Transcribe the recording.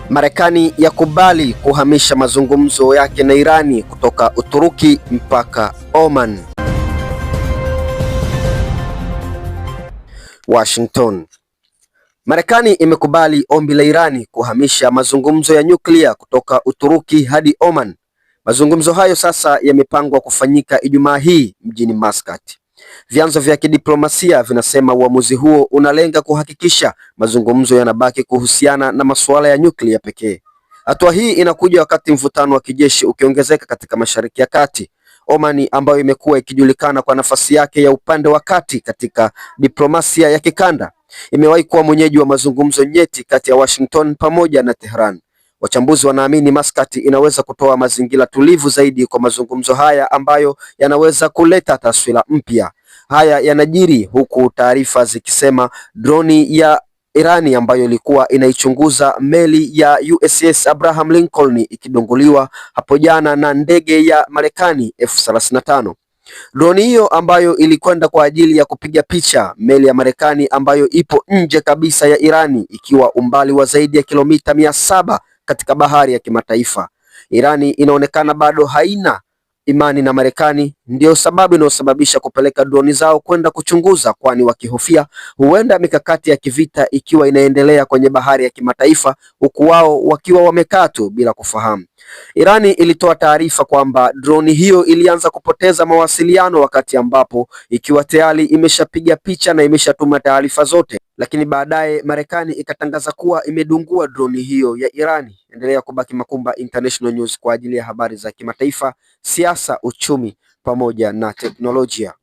Marekani yakubali kuhamisha mazungumzo yake na Irani kutoka Uturuki mpaka Oman. Washington. Marekani imekubali ombi la Irani kuhamisha mazungumzo ya nyuklia kutoka Uturuki hadi Oman. Mazungumzo hayo sasa yamepangwa kufanyika Ijumaa hii mjini Muscat. Vyanzo vya kidiplomasia vinasema uamuzi huo unalenga kuhakikisha mazungumzo yanabaki kuhusiana na masuala ya nyuklia pekee. Hatua hii inakuja wakati mvutano wa kijeshi ukiongezeka katika Mashariki ya Kati. Oman, ambayo imekuwa ikijulikana kwa nafasi yake ya upande wa kati katika diplomasia ya kikanda, imewahi kuwa mwenyeji wa mazungumzo nyeti kati ya Washington pamoja na Tehran. Wachambuzi wanaamini Muscat inaweza kutoa mazingira tulivu zaidi kwa mazungumzo haya ambayo yanaweza kuleta taswira mpya. Haya yanajiri huku taarifa zikisema droni ya Irani ambayo ilikuwa inaichunguza meli ya USS Abraham Lincoln ikidunguliwa hapo jana na ndege ya Marekani F-35. Droni hiyo ambayo ilikwenda kwa ajili ya kupiga picha meli ya Marekani ambayo ipo nje kabisa ya Irani ikiwa umbali wa zaidi ya kilomita 700 katika bahari ya kimataifa. Irani inaonekana bado haina imani na Marekani, ndio sababu inayosababisha kupeleka droni zao kwenda kuchunguza, kwani wakihofia huenda mikakati ya kivita ikiwa inaendelea kwenye bahari ya kimataifa huku wao wakiwa wamekaa tu bila kufahamu. Irani ilitoa taarifa kwamba droni hiyo ilianza kupoteza mawasiliano wakati ambapo ikiwa tayari imeshapiga picha na imeshatuma taarifa zote, lakini baadaye Marekani ikatangaza kuwa imedungua droni hiyo ya Irani. Endelea kubaki Makumba International News kwa ajili ya habari za kimataifa, siasa, uchumi pamoja na teknolojia.